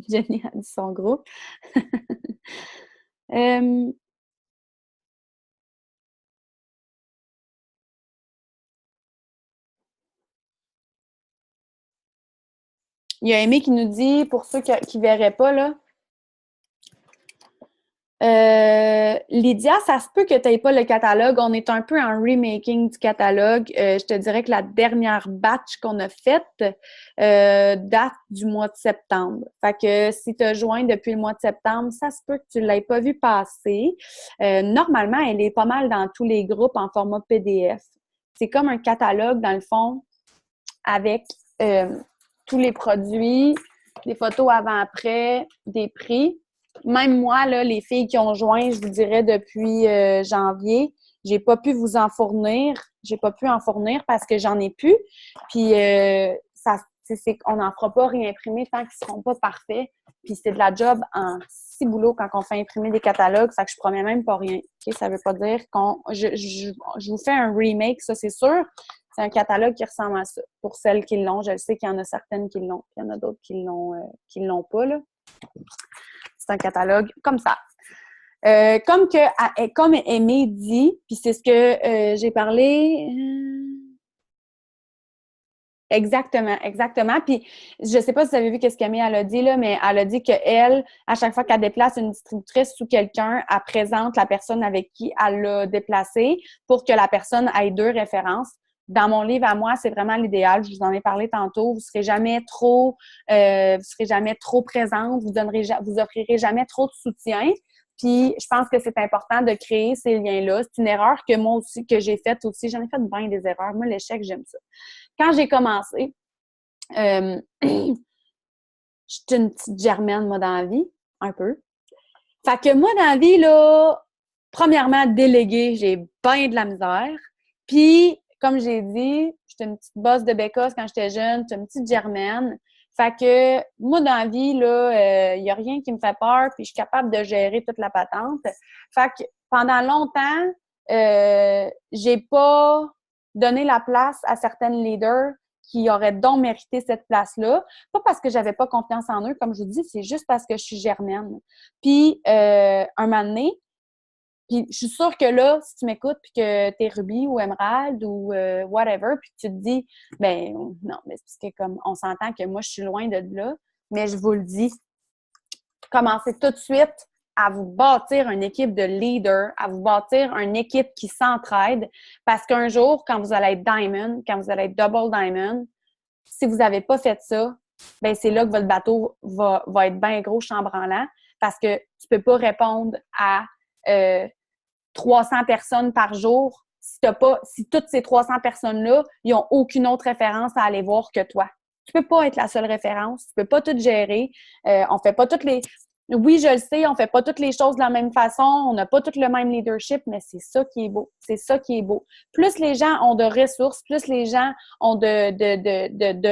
Jenny a dit son groupe. Il y a Aimé qui nous dit, pour ceux qui ne verraient pas, là, Lydia, ça se peut que tu n'aies pas le catalogue. On est un peu en remaking du catalogue. Je te dirais que la dernière batch qu'on a faite date du mois de septembre. Fait que si tu as joint depuis le mois de septembre, ça se peut que tu ne l'aies pas vu passer. Normalement, elle est pas mal dans tous les groupes en format PDF. C'est comme un catalogue, dans le fond, avec tous les produits, des photos avant-après, des prix. Même moi, là, les filles qui ont joint, je vous dirais, depuis janvier, j'ai pas pu vous en fournir. J'ai pas pu en fournir parce que j'en ai plus. Puis, on n'en fera pas réimprimer tant qu'ils seront pas parfaits. Puis, c'est de la job en ciboulot quand on fait imprimer des catalogues. Ça que je promets même pas rien. Okay? Ça veut pas dire je vous fais un remake, ça, c'est sûr. C'est un catalogue qui ressemble à ça. Pour celles qui l'ont, je le sais qu'il y en a certaines qui l'ont. Il y en a d'autres qui l'ont pas, là. C'est un catalogue comme ça. Comme Aimé dit, puis c'est ce que j'ai parlé. Exactement. Puis je sais pas si vous avez vu ce qu'Aimé elle a dit, là, mais elle a dit qu'elle, à chaque fois qu'elle déplace une distributrice ou quelqu'un, elle présente la personne avec qui elle l'a déplacé pour que la personne ait 2 références. Dans mon livre à moi, c'est vraiment l'idéal. Je vous en ai parlé tantôt. Vous serez jamais trop présente. Vous offrirez jamais trop de soutien. Puis, je pense que c'est important de créer ces liens-là. C'est une erreur que moi aussi, que j'ai faite aussi. J'en ai fait bien des erreurs. Moi, l'échec, j'aime ça. Quand j'ai commencé, j'étais une petite germaine, moi, dans la vie. Un peu. Fait que moi, dans la vie, là, premièrement, déléguer, j'ai bien de la misère. Puis, comme j'ai dit, j'étais une petite bosse de bécasse quand j'étais jeune, j'étais une petite germaine. Fait que moi, dans la vie, là, il n'y a rien qui me fait peur, puis je suis capable de gérer toute la patente. Fait que pendant longtemps, j'ai pas donné la place à certaines leaders qui auraient donc mérité cette place-là. Pas parce que j'avais pas confiance en eux, comme je vous dis, c'est juste parce que je suis Germaine. Puis, un moment donné, puis je suis sûre que là, si tu m'écoutes puis que t'es Ruby ou Emerald ou whatever, puis que tu te dis, ben non, mais c'est parce que comme on s'entend que moi, je suis loin de là, mais je vous le dis, commencez tout de suite à vous bâtir une équipe de leaders, à vous bâtir une équipe qui s'entraide, parce qu'un jour, quand vous allez être Diamond, quand vous allez être Double Diamond, si vous n'avez pas fait ça, ben c'est là que votre bateau va être bien gros chambranlant, parce que tu peux pas répondre à 300 personnes par jour si toutes ces 300 personnes-là, ils n'ont aucune autre référence à aller voir que toi. Tu peux pas être la seule référence, tu peux pas tout gérer. On fait pas toutes les... Oui, je le sais, on fait pas toutes les choses de la même façon, on n'a pas tout le même leadership, mais c'est ça qui est beau. C'est ça qui est beau. Plus les gens ont de ressources, plus les gens ont de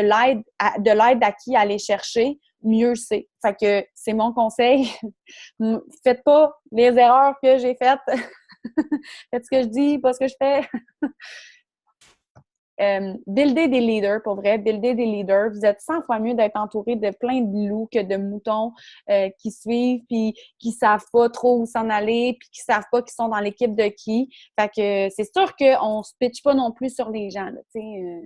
l'aide à qui aller chercher, mieux c'est. Fait que c'est mon conseil. Faites pas les erreurs que j'ai faites. Faites ce que je dis, pas ce que je fais. Builder des leaders, pour vrai, builder des leaders. Vous êtes 100 fois mieux d'être entouré de plein de loups que de moutons qui suivent, puis qui savent pas trop où s'en aller, puis qui savent pas qu'ils sont dans l'équipe de qui. Fait que c'est sûr qu'on se pitche pas non plus sur les gens, là, tu sais.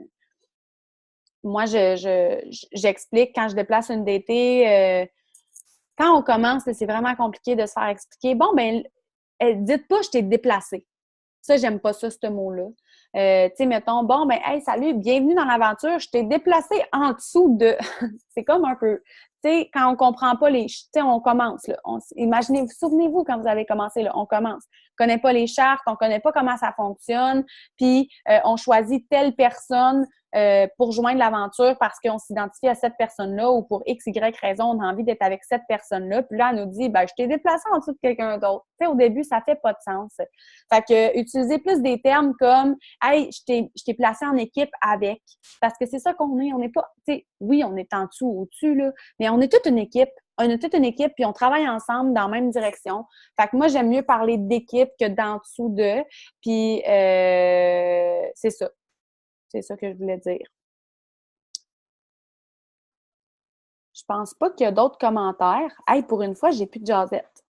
Moi, j'explique quand je déplace une DT. Quand on commence, c'est vraiment compliqué de se faire expliquer. Bon, ben, dites pas « je t'ai déplacé ». Ça, j'aime pas ça, ce mot-là. Tu sais, mettons, bon, ben, hey, salut, bienvenue dans l'aventure, je t'ai déplacé en dessous de... C'est comme un peu... Tu sais, quand on comprend pas les... Tu sais, on commence, là. Imaginez-vous, souvenez-vous quand vous avez commencé, là, on commence. On connaît pas les chartes, on connaît pas comment ça fonctionne, puis on choisit telle personne pour joindre l'aventure parce qu'on s'identifie à cette personne-là ou pour X, Y raison, on a envie d'être avec cette personne-là. Puis là, elle nous dit, ben, je t'ai déplacé en dessous de quelqu'un d'autre. Tu sais, au début, ça fait pas de sens. Fait que, utilisez plus des termes comme, hey, je t'ai placé en équipe avec. Parce que c'est ça qu'on est. On n'est pas, tu sais, oui, on est en dessous, au-dessus, là, mais on est toute une équipe. On est toute une équipe, puis on travaille ensemble dans la même direction. Fait que moi, j'aime mieux parler d'équipe que d'en dessous de. Puis, c'est ça. C'est ça que je voulais dire. Je pense pas qu'il y a d'autres commentaires. Hey, pour une fois, j'ai plus de jasette.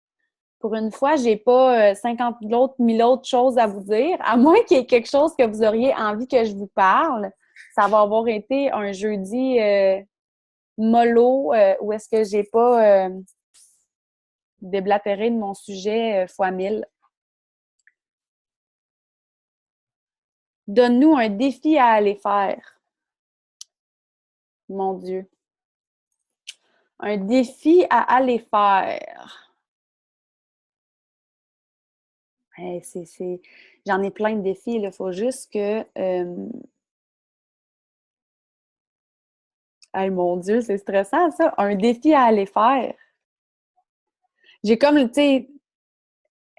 Pour une fois, j'ai pas 50 000 autres choses à vous dire. À moins qu'il y ait quelque chose que vous auriez envie que je vous parle. Ça va avoir été un jeudi mollo où est-ce que j'ai pas déblatéré de mon sujet fois 1000. Donne-nous un défi à aller faire. Mon Dieu. Un défi à aller faire. Hey, J'en ai plein de défis. Il faut juste que... Hey, mon Dieu, c'est stressant, ça. Un défi à aller faire. J'ai comme, tu sais,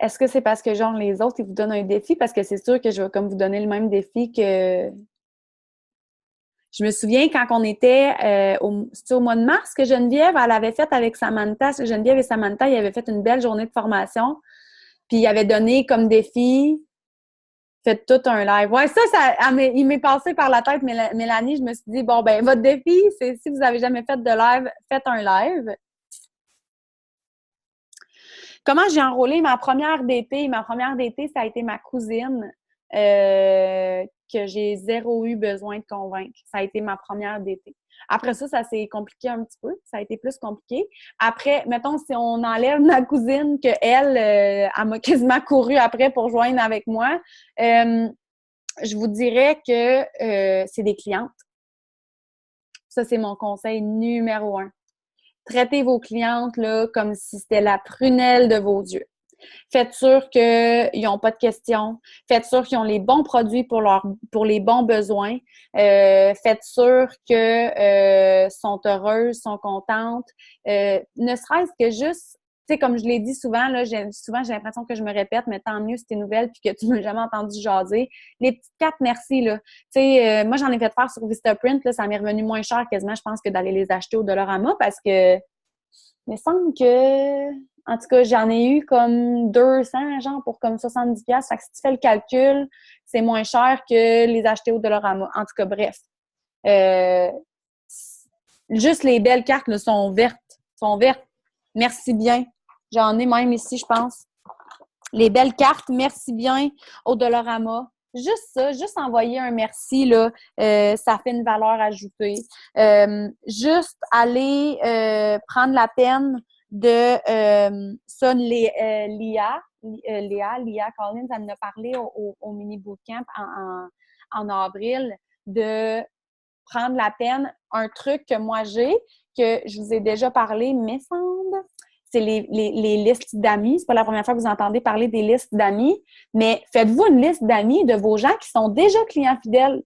est-ce que c'est parce que, genre, les autres, ils vous donnent un défi? Parce que c'est sûr que je vais comme vous donner le même défi que... Je me souviens quand on était c'était au mois de mars que Geneviève, elle avait fait avec Samantha. Geneviève et Samantha, ils avaient fait une belle journée de formation. Puis ils avaient donné comme défi, faites tout un live. Ouais, il m'est passé par la tête, Mélanie. Je me suis dit, bon, ben, votre défi, c'est si vous avez jamais fait de live, faites un live. Comment j'ai enrôlé ma première DT? Ma première DT, ça a été ma cousine que j'ai zéro eu besoin de convaincre. Ça a été ma première DT. Après ça, ça s'est compliqué un petit peu. Ça a été plus compliqué. Après, mettons, si on enlève ma cousine, elle m'a quasiment couru après pour joindre avec moi, je vous dirais que c'est des clientes. Ça, c'est mon conseil numéro 1. Traitez vos clientes là, comme si c'était la prunelle de vos yeux. Faites sûr qu'ils n'ont pas de questions. Faites sûr qu'ils ont les bons produits pour les bons besoins. Faites sûr qu'ils sont heureuses, sont contentes. Ne serait-ce que juste, tu sais, comme je l'ai dit souvent, là, j'ai l'impression que je me répète, mais tant mieux si t'es nouvelle puis que tu m'as jamais entendu jaser. Les petites cartes merci, là. Tu sais, moi, j'en ai fait faire sur Vistaprint, là, ça m'est revenu moins cher quasiment, je pense, que d'aller les acheter au Dollarama parce que il me semble que, en tout cas, j'en ai eu comme 200, genre, pour comme 70$. Fait que si tu fais le calcul, c'est moins cher que les acheter au Dollarama. En tout cas, bref. Juste les belles cartes là, sont vertes. Sont vertes. Merci bien. J'en ai même ici, je pense. Les belles cartes, merci bien au Dollarama. Juste ça, juste envoyer un merci, là, ça fait une valeur ajoutée. Juste aller prendre la peine de ça, Léa Collins, elle en a parlé au mini bootcamp en avril, de prendre la peine. Un truc que moi j'ai, que je vous ai déjà parlé, mais semble, c'est les listes d'amis. C'est pas la première fois que vous entendez parler des listes d'amis, mais faites-vous une liste d'amis de vos gens qui sont déjà clients fidèles.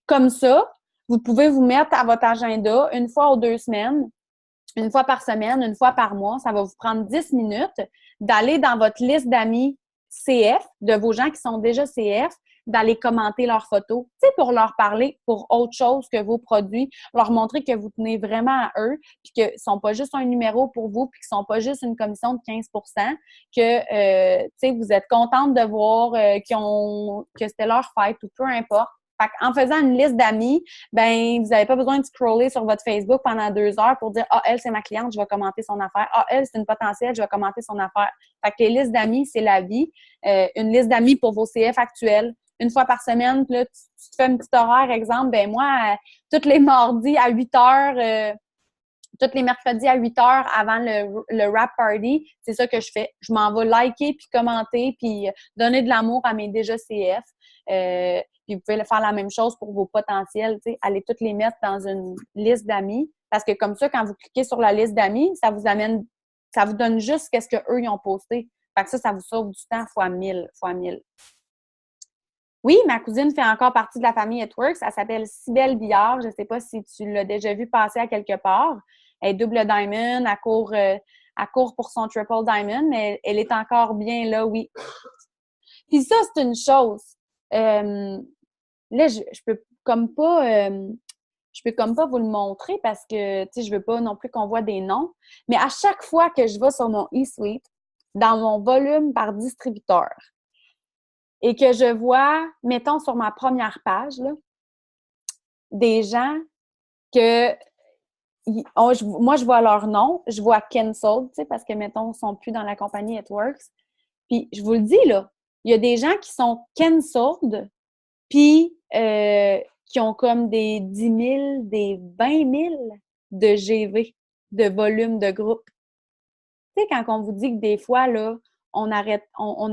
Comme ça, vous pouvez vous mettre à votre agenda une fois ou 2 semaines, une fois par semaine, une fois par mois. Ça va vous prendre 10 minutes d'aller dans votre liste d'amis CF, de vos gens qui sont déjà CF, d'aller commenter leurs photos, tu sais, pour leur parler pour autre chose que vos produits, leur montrer que vous tenez vraiment à eux, puis qu'ils ne sont pas juste un numéro pour vous, puis qu'ils ne sont pas juste une commission de 15 que, tu sais, vous êtes contente de voir que c'était leur fête ou peu importe. Fait en faisant une liste d'amis, ben vous n'avez pas besoin de scroller sur votre Facebook pendant 2 heures pour dire « Ah, elle, c'est ma cliente, je vais commenter son affaire. Ah, elle, c'est une potentielle, je vais commenter son affaire. » Fait que les listes d'amis, c'est la vie. Une liste d'amis pour vos CF actuels. Une fois par semaine, puis là, tu te fais un petit horaire, exemple, ben moi, tous les mardis à 8 heures, tous les mercredis à 8 heures avant le wrap party, c'est ça que je fais. Je m'en vais liker puis commenter puis donner de l'amour à mes déjà CF. Puis vous pouvez faire la même chose pour vos potentiels, tu sais, allez toutes les mettre dans une liste d'amis parce que comme ça, quand vous cliquez sur la liste d'amis, ça vous donne juste qu'est-ce qu'eux ils ont posté. Fait que ça vous sauve du temps fois 1000. Oui, ma cousine fait encore partie de la famille Networks. Elle s'appelle Cybelle Billard. Je ne sais pas si tu l'as déjà vu passer à quelque part. Elle est double diamond, elle court pour son triple diamond, mais elle est encore bien là, oui. Puis ça, c'est une chose. Là, je peux comme pas vous le montrer parce que, tu sais, je veux pas non plus qu'on voit des noms. Mais à chaque fois que je vais sur mon eSuite, dans mon volume par distributeur, et que je vois, mettons, sur ma première page, là, des gens que moi, je vois leur nom, je vois cancelled, tu sais, parce que, mettons, ils ne sont plus dans la compagnie Networks. Puis, je vous le dis, là, il y a des gens qui sont cancelled, puis qui ont comme des 10 000, des 20 000 de GV, de volume de groupe. Tu sais, quand on vous dit que des fois, là, on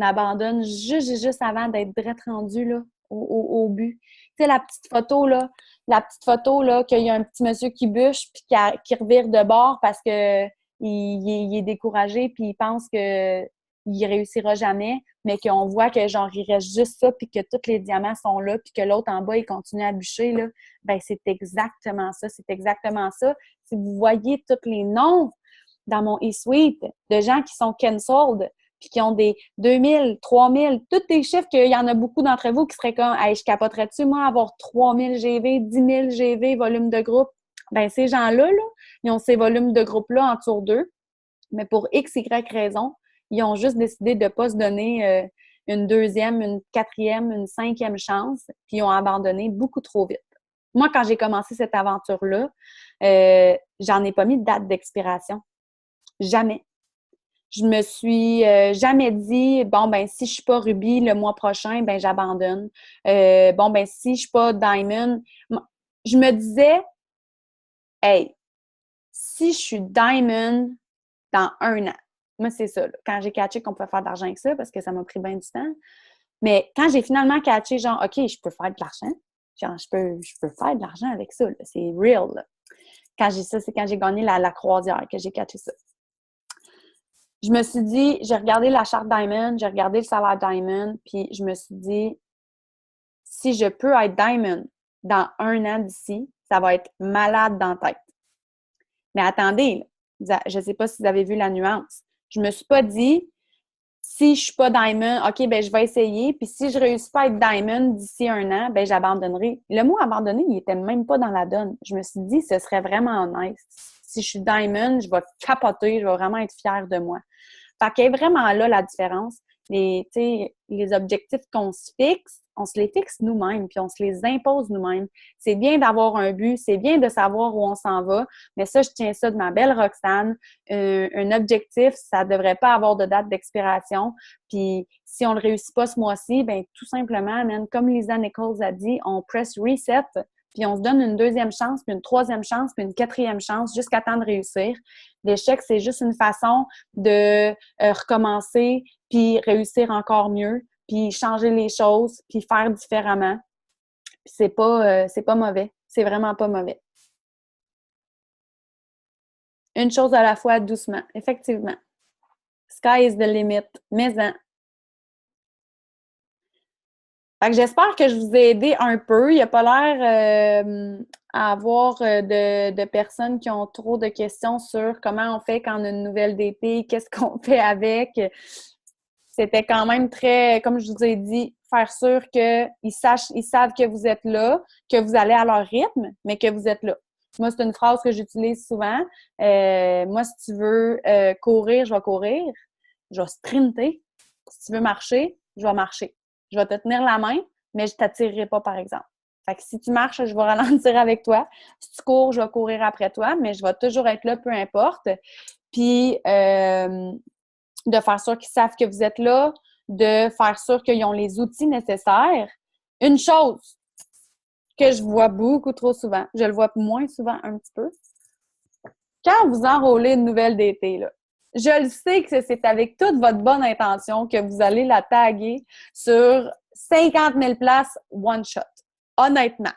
abandonne juste avant d'être direct rendu, là, au but. Tu sais, la petite photo, là, qu'il y a un petit monsieur qui bûche puis qui revire de bord parce que il est découragé puis il pense que il réussira jamais, mais qu'on voit que, genre, il reste juste ça puis que tous les diamants sont là puis que l'autre en bas, il continue à bûcher, là. Ben, c'est exactement ça. C'est exactement ça. Si vous voyez tous les noms dans mon eSuite de gens qui sont cancelled puis qui ont des 2000, 3000, tous des chiffres qu'il y en a beaucoup d'entre vous qui seraient comme « Hey, je capoterais-tu, moi, avoir 3000 GV, 10 000 GV, volume de groupe? » Ben ces gens-là, là, ils ont ces volumes de groupe-là autour d'eux, mais pour X, Y raison, ils ont juste décidé de ne pas se donner une deuxième, une quatrième, une cinquième chance, puis ils ont abandonné beaucoup trop vite. Moi, quand j'ai commencé cette aventure-là, j'en ai pas mis de date d'expiration. Jamais. Je me suis jamais dit, bon, ben si je suis pas Ruby le mois prochain, ben j'abandonne. Bon, ben si je suis pas Diamond, je me disais, hey, si je suis Diamond dans 1 an, moi c'est ça, là, quand j'ai catché qu'on pouvait faire de l'argent avec ça, parce que ça m'a pris bien du temps, mais quand j'ai finalement catché, genre, OK, je peux faire de l'argent, genre, je peux faire de l'argent avec ça, là, c'est real, là. C'est quand j'ai gagné la croisière que j'ai catché ça. Je me suis dit, j'ai regardé la charte Diamond, j'ai regardé le salaire Diamond, puis je me suis dit, si je peux être Diamond dans 1 an d'ici, ça va être malade dans la tête. Mais attendez, là, je ne sais pas si vous avez vu la nuance. Je me suis pas dit, si je suis pas Diamond, OK, ben je vais essayer, puis si je réussis pas à être Diamond d'ici 1 an, ben j'abandonnerai. Le mot abandonner, il était même pas dans la donne. Je me suis dit, ce serait vraiment nice. Si je suis Diamond, je vais capoter, je vais vraiment être fière de moi. Fait qu'il y a vraiment là la différence. Les objectifs qu'on se fixe, on se les fixe nous-mêmes, puis on se les impose nous-mêmes. C'est bien d'avoir un but, c'est bien de savoir où on s'en va, mais ça, je tiens ça de ma belle Roxane. Un objectif, ça ne devrait pas avoir de date d'expiration. Puis si on ne le réussit pas ce mois-ci, bien tout simplement, comme Lisa Nichols a dit, on press reset, puis on se donne une deuxième chance, puis une troisième chance, puis une quatrième chance jusqu'à temps de réussir. L'échec, c'est juste une façon de recommencer, puis réussir encore mieux, puis changer les choses, puis faire différemment. Puis c'est pas mauvais. C'est vraiment pas mauvais. Une chose à la fois, doucement, effectivement. Sky is the limit. Mais fait que j'espère que je vous ai aidé un peu. Il n'y a pas l'air à avoir de personnes qui ont trop de questions sur comment on fait quand on a une nouvelle DP, qu'est-ce qu'on fait avec. C'était quand même très, comme je vous ai dit, faire sûr qu'ils savent que vous êtes là, que vous allez à leur rythme, mais que vous êtes là. Moi, c'est une phrase que j'utilise souvent. Moi, si tu veux courir, je vais courir. Je vais sprinter. Si tu veux marcher, je vais marcher. Je vais te tenir la main, mais je ne t'attirerai pas, par exemple. Fait que si tu marches, je vais ralentir avec toi. Si tu cours, je vais courir après toi, mais je vais toujours être là, peu importe. Puis, de faire sûr qu'ils savent que vous êtes là, de faire sûr qu'ils ont les outils nécessaires. Une chose que je vois beaucoup trop souvent, je le vois moins souvent un petit peu, quand vous enrôlez une nouvelle DT, là, je le sais que c'est avec toute votre bonne intention que vous allez la taguer sur 50 000 places one shot. Honnêtement.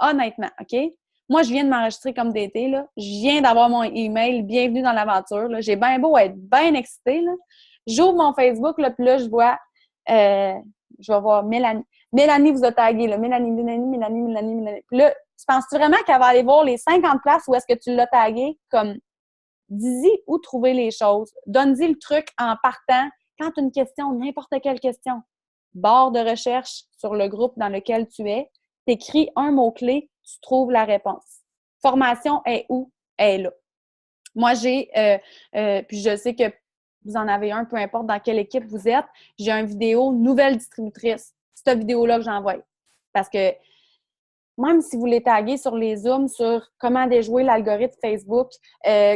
Honnêtement, OK? Moi, je viens de m'enregistrer comme DT, là. Je viens d'avoir mon email. Bienvenue dans l'aventure, là. J'ai bien beau être bien excitée, là. J'ouvre mon Facebook, là, puis là, je vais voir Mélanie. Mélanie vous a tagué, là. Mélanie. Puis là, tu penses-tu vraiment qu'elle va aller voir les 50 places où est-ce que tu l'as tagué? Comme, dis-y où trouver les choses. Donne-y le truc en partant. Quand tu as une question, n'importe quelle question, barre de recherche sur le groupe dans lequel tu es, t'écris un mot-clé, tu trouves la réponse. Formation est où? Elle est là. Moi, puis je sais que vous en avez un, peu importe dans quelle équipe vous êtes, j'ai une vidéo nouvelle distributrice. C'est cette vidéo-là que j'envoie. Parce que même si vous les taguez sur les Zooms, sur comment déjouer l'algorithme Facebook,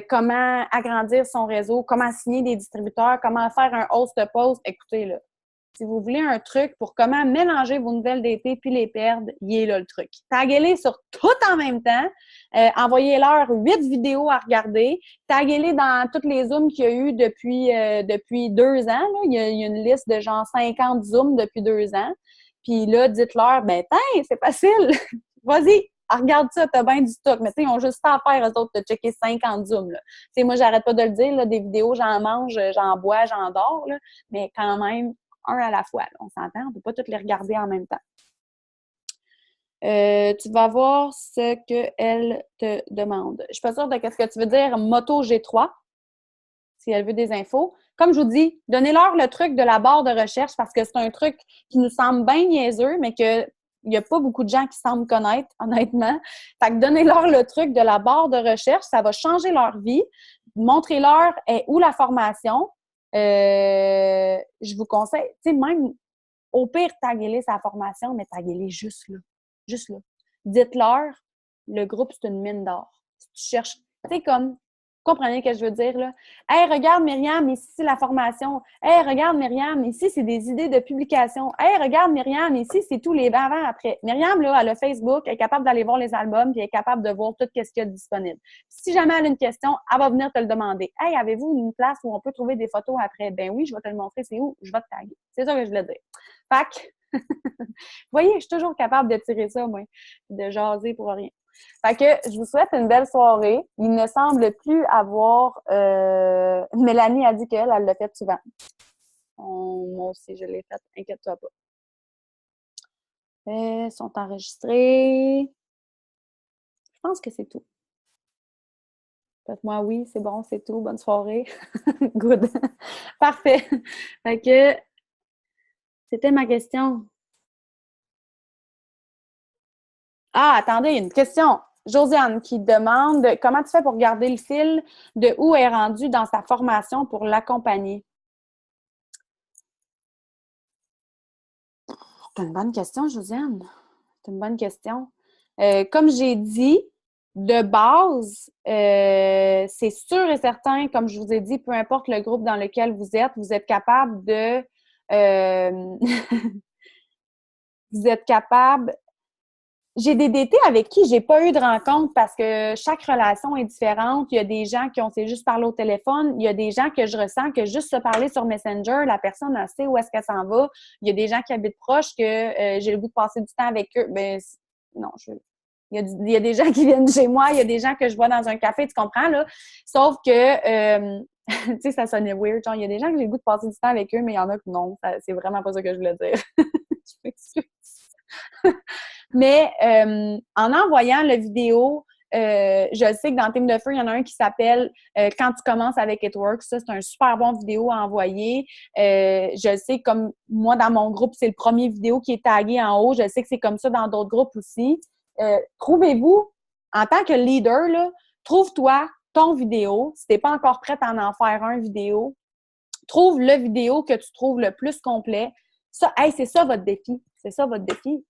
comment agrandir son réseau, comment signer des distributeurs, comment faire un host-post, écoutez, là, si vous voulez un truc pour comment mélanger vos nouvelles DT puis les perdre, il est là le truc. Taguez-les sur tout en même temps. Envoyez-leur 8 vidéos à regarder. Taguez-les dans toutes les Zooms qu'il y a eu depuis 2 ans. Là. Il y a une liste de genre 50 Zooms depuis 2 ans. Puis là, dites-leur, ben, tiens, c'est facile. Vas-y, regarde ça, t'as bien du stock. Mais tu sais, ils ont juste ça à faire, eux autres, de checker 50 Zooms. Tu sais, moi, j'arrête pas de le dire, là, des vidéos, j'en mange, j'en bois, j'en dors, là, mais quand même, un à la fois. Là. On s'entend, on ne peut pas toutes les regarder en même temps. Tu vas voir ce qu'elle te demande. Je ne suis pas sûre de ce que tu veux dire Moto G3, si elle veut des infos. Comme je vous dis, donnez-leur le truc de la barre de recherche parce que c'est un truc qui nous semble bien niaiseux, mais qu'il n'y a pas beaucoup de gens qui semblent connaître, honnêtement. Fait que donnez-leur le truc de la barre de recherche, ça va changer leur vie. Montrez-leur où la formation. Je vous conseille, tu sais, même au pire, taguez-les sa formation, mais taguez-les juste là. Juste là. Dites-leur, le groupe, c'est une mine d'or. Si tu cherches, tu sais, comme, comprenez ce que je veux dire, là. Hey, regarde, Myriam, ici, c'est la formation. Hey, regarde, Myriam, ici, c'est des idées de publication. Hey, regarde, Myriam, ici, c'est tous les avant, après. Myriam, là, elle a Facebook, elle est capable d'aller voir les albums, puis elle est capable de voir tout ce qu'il y a de disponible. Si jamais elle a une question, elle va venir te le demander. Hey, avez-vous une place où on peut trouver des photos après? Ben oui, je vais te le montrer, c'est où? Je vais te taguer. C'est ça que je voulais dire. Fait que, vous voyez, je suis toujours capable de tirer ça, moi, de jaser pour rien. Fait que je vous souhaite une belle soirée. Il ne semble plus avoir... Mélanie a dit qu'elle l'a fait souvent. Moi aussi, je l'ai fait. Inquiète-toi pas. Ils sont enregistrés. Je pense que c'est tout. Faites-moi oui, c'est bon, c'est tout. Bonne soirée. Good. Parfait. Fait que c'était ma question. Ah, attendez, une question. Josiane qui demande comment tu fais pour garder le fil de où est rendu dans sa formation pour l'accompagner. C'est une bonne question, Josiane. C'est une bonne question. Comme j'ai dit, de base, c'est sûr et certain, comme je vous ai dit, peu importe le groupe dans lequel vous êtes capable de... vous êtes capable... J'ai des DT avec qui j'ai pas eu de rencontre parce que chaque relation est différente. Il y a des gens qui ont c'est juste parler au téléphone. Il y a des gens que je ressens que juste se parler sur Messenger, la personne elle sait où est-ce qu'elle s'en va. Il y a des gens qui habitent proches que j'ai le goût de passer du temps avec eux. Ben non, il y a des gens qui viennent chez moi, il y a des gens que je vois dans un café, tu comprends, là? Sauf que, tu sais, ça sonnait weird. Genre, il y a des gens que j'ai le goût de passer du temps avec eux, mais il y en a que non. C'est vraiment pas ça que je voulais dire. Je m'excuse. Mais en envoyant la vidéo, je sais que dans Team de Feu, il y en a un qui s'appelle Quand tu commences avec It Works. Ça, c'est un super bon vidéo à envoyer. Je sais, comme moi, dans mon groupe, c'est le premier vidéo qui est tagué en haut. Je sais que c'est comme ça dans d'autres groupes aussi. Trouvez-vous, en tant que leader, là, trouve-toi ton vidéo. Si tu n'es pas encore prête à en faire un vidéo, trouve le vidéo que tu trouves le plus complet. Ça, hey, c'est ça votre défi. C'est ça votre défi.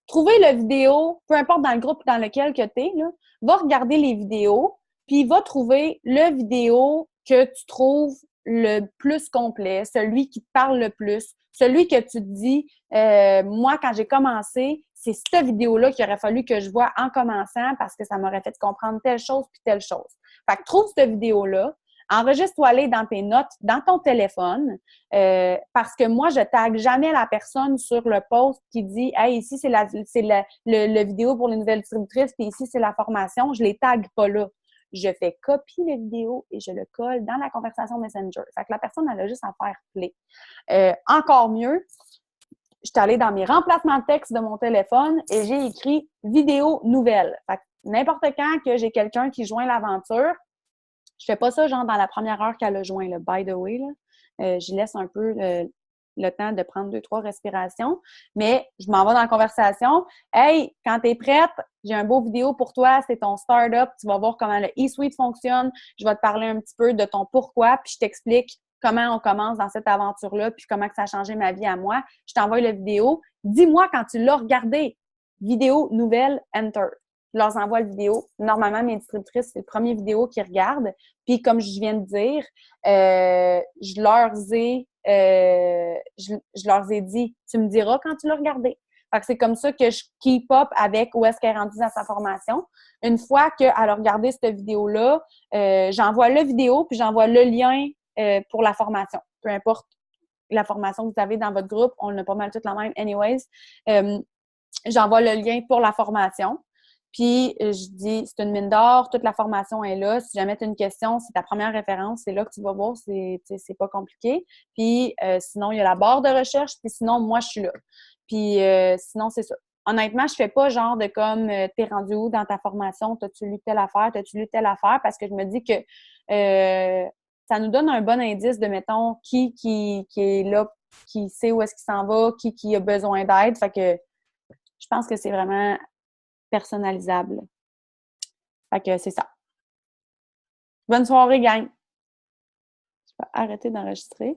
Trouvez la vidéo, peu importe dans le groupe dans lequel tu es, là, va regarder les vidéos, puis va trouver le vidéo que tu trouves le plus complet, celui qui te parle le plus, celui que tu te dis, moi, quand j'ai commencé, c'est cette vidéo-là qu'il aurait fallu que je vois en commençant parce que ça m'aurait fait comprendre telle chose puis telle chose. Fait que trouve cette vidéo-là, enregistre-toi-les dans tes notes, dans ton téléphone, parce que moi, je tague jamais la personne sur le post qui dit « Hey, ici, c'est le vidéo pour les nouvelles distributrices, puis ici, c'est la formation. » Je les tague pas là. Je fais copier la vidéo et je le colle dans la conversation Messenger. Fait que la personne, elle a juste à faire play. Encore mieux, je suis allée dans mes remplacements de texte de mon téléphone et j'ai écrit « vidéo nouvelle ». Fait que n'importe quand que j'ai quelqu'un qui joint l'aventure, je fais pas ça genre dans la première heure qu'elle a joint, là, by the way. J'y laisse un peu le temps de prendre 2-3 respirations. Mais je m'en vais dans la conversation. Hey, quand tu es prête, j'ai un beau vidéo pour toi. C'est ton startup. Tu vas voir comment le e-suite fonctionne. Je vais te parler un petit peu de ton pourquoi, puis je t'explique comment on commence dans cette aventure-là, puis comment que ça a changé ma vie à moi. Je t'envoie la vidéo. Dis-moi quand tu l'as regardée. Vidéo, nouvelle, enter. Je leur envoie la vidéo. Normalement, mes distributrices, c'est le premier vidéo qu'ils regardent. Puis, comme je viens de dire, je leur ai dit, tu me diras quand tu l'as regardé. Fait que c'est comme ça que je keep up avec où est-ce qu'elle est rendue dans sa formation. Une fois qu'elle a regardé cette vidéo-là, j'envoie la vidéo puis j'envoie le lien pour la formation. Peu importe la formation que vous avez dans votre groupe, on a pas mal toute la même anyways. J'envoie le lien pour la formation. Puis, je dis, c'est une mine d'or, toute la formation est là. Si jamais tu as une question, c'est ta première référence, c'est là que tu vas voir, c'est pas compliqué. Puis, sinon, il y a la barre de recherche, puis sinon, moi, je suis là. Puis, sinon, c'est ça. Honnêtement, je fais pas genre de comme, t'es rendu où dans ta formation, t'as-tu lu telle affaire, t'as-tu lu telle affaire, parce que je me dis que ça nous donne un bon indice de, mettons, qui est là, qui sait où est-ce qu'il s'en va, qui a besoin d'aide. Fait que je pense que c'est vraiment personnalisable. Fait que c'est ça. Bonne soirée, gang! Je vais arrêter d'enregistrer.